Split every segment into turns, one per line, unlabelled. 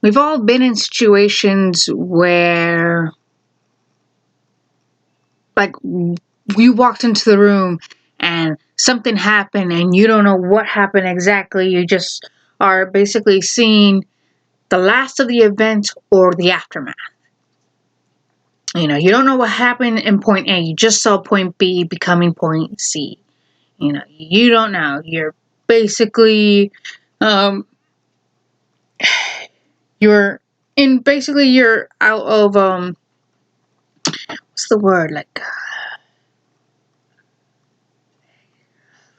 we've all been in situations where, like, you walked into the room and something happened and you don't know what happened exactly. You just are basically seeing the last of the event or the aftermath. You don't know what happened in point A. You just saw point B becoming point C. You don't know. You're basically, you're out of, what's the word? Like,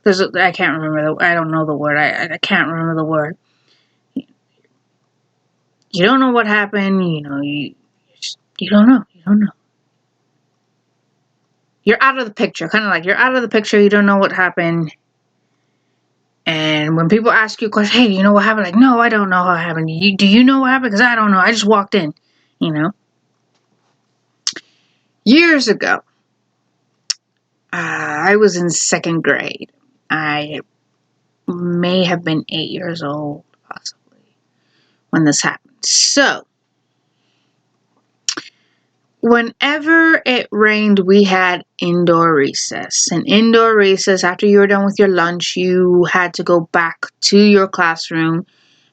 I can't remember I don't know the word. I can't remember the word. You don't know what happened. You don't know. You don't know. You're out of the picture. Kind of like you're out of the picture. You don't know what happened. And when people ask you a question, hey, do you know what happened? Like, no, I don't know what happened. Do you know what happened? Because I don't know. I just walked in, Years ago, I was in second grade. I may have been 8 years old, possibly, when this happened. So, whenever it rained, we had indoor recess. And indoor recess, after you were done with your lunch, you had to go back to your classroom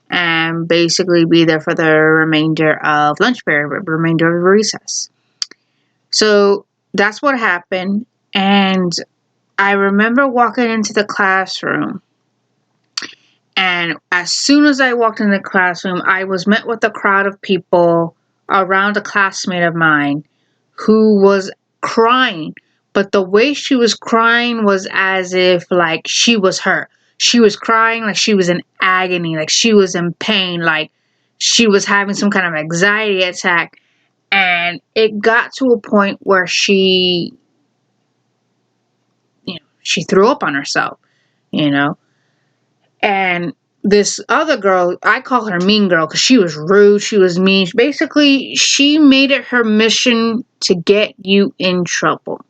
and basically be there for the remainder of lunch period, remainder of recess. So that's what happened. And I remember walking into the classroom. And as soon as I walked into the classroom, I was met with a crowd of people around a classmate of mine who was crying. But the way she was crying was as if, like, she was hurt. She was crying like she was in agony, like she was in pain, like she was having some kind of anxiety attack. And it got to a point where she threw up on herself, And this other girl, I call her Mean Girl because she was rude, she was mean. Basically, she made it her mission to get you in trouble.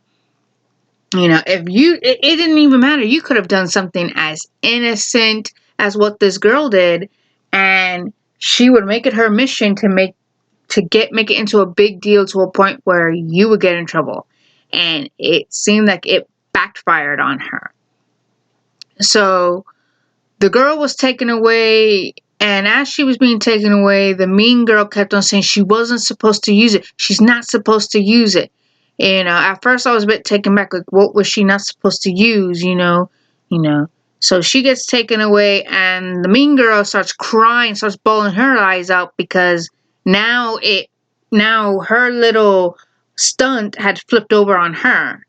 It didn't even matter. You could have done something as innocent as what this girl did, and she would make it her mission to make it into a big deal to a point where you would get in trouble. And it seemed like it backfired on her. So the girl was taken away, and as she was being taken away, the mean girl kept on saying she wasn't supposed to use it. She's not supposed to use it. At first I was a bit taken back, like, what was she not supposed to use, So she gets taken away, and the mean girl starts crying, starts bawling her eyes out because now her little stunt had flipped over on her.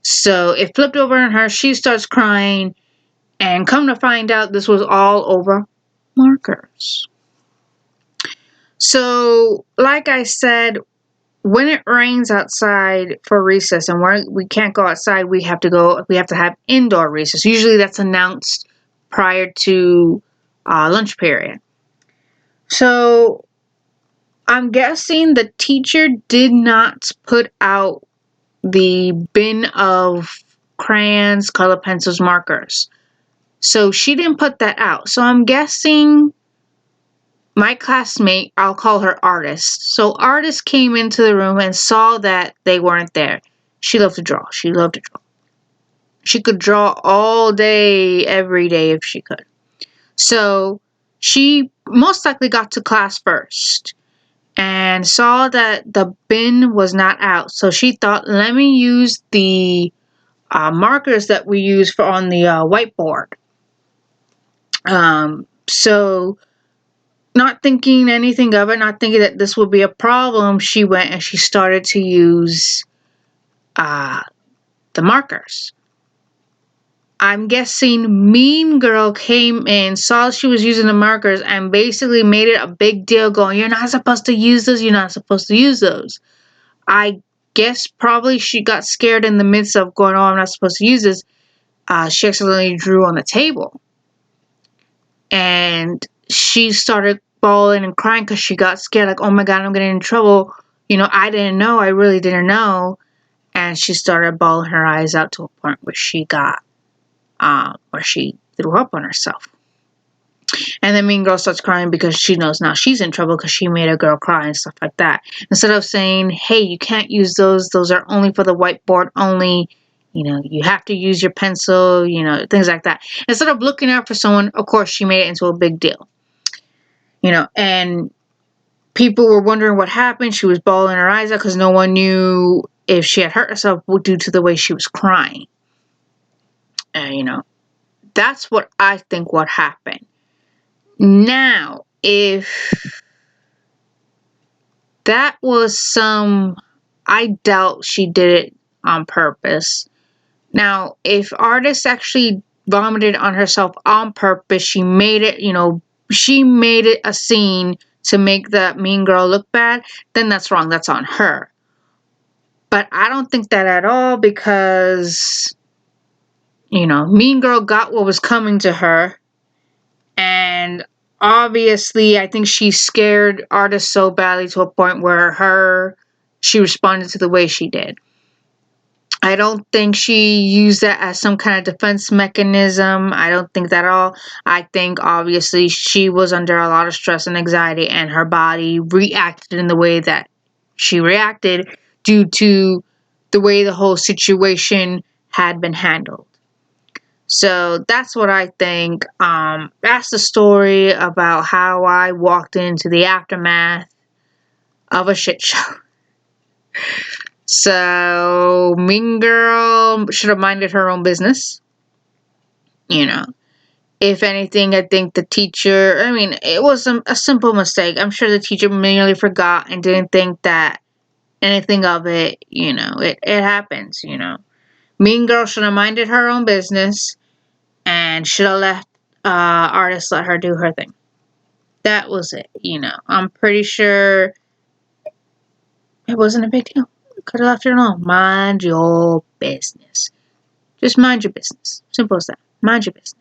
So it flipped over on her. She starts crying, and come to find out, this was all over markers. So, like I said, when it rains outside for recess and we can't go outside, we have to have indoor recess. Usually that's announced prior to lunch period. So I'm guessing the teacher did not put out the bin of crayons, color pencils, markers. So she didn't put that out. So I'm guessing my classmate, I'll call her Artist. So Artist came into the room and saw that they weren't there. She loved to draw. She could draw all day, every day if she could. So she most likely got to class first and saw that the bin was not out. So she thought, let me use the markers that we use on the whiteboard. So not thinking anything of it, not thinking that this would be a problem, she went and she started to use the markers. I'm guessing Mean Girl came in, saw she was using the markers, and basically made it a big deal, going, you're not supposed to use those, you're not supposed to use those. I guess probably she got scared in the midst of going, oh, I'm not supposed to use this. She accidentally drew on the table. And she started bawling and crying because she got scared, like, oh my God, I'm getting in trouble. I didn't know. I really didn't know. And she started bawling her eyes out to a point where she threw up on herself. And then Mean Girl starts crying because she knows now she's in trouble because she made a girl cry and stuff like that. Instead of saying, hey, you can't use those. Those are only for the whiteboard only. You have to use your pencil, things like that. Instead of looking out for someone, of course, she made it into a big deal. And people were wondering what happened. She was bawling her eyes out because no one knew if she had hurt herself due to the way she was crying. That's what I think what happened. Now, if that was I doubt she did it on purpose. Now, if artist actually vomited on herself on purpose, she made it a scene to make the mean girl look bad, then that's wrong. That's on her. But I don't think that at all because, mean girl got what was coming to her. And obviously, I think she scared artist so badly to a point where she responded to the way she did. I don't think she used that as some kind of defense mechanism. I don't think that at all. I think obviously she was under a lot of stress and anxiety, and her body reacted in the way that she reacted due to the way the whole situation had been handled. So that's what I think. That's the story about how I walked into the aftermath of a shit show. So, Mean Girl should have minded her own business. If anything, I think the teacher, it was a simple mistake. I'm sure the teacher merely forgot and didn't think that anything of it, it happens, Mean Girl should have minded her own business and should have let artists let her do her thing. That was it, I'm pretty sure it wasn't a big deal. Could have left it alone. Mind your business. Just mind your business. Simple as that. Mind your business.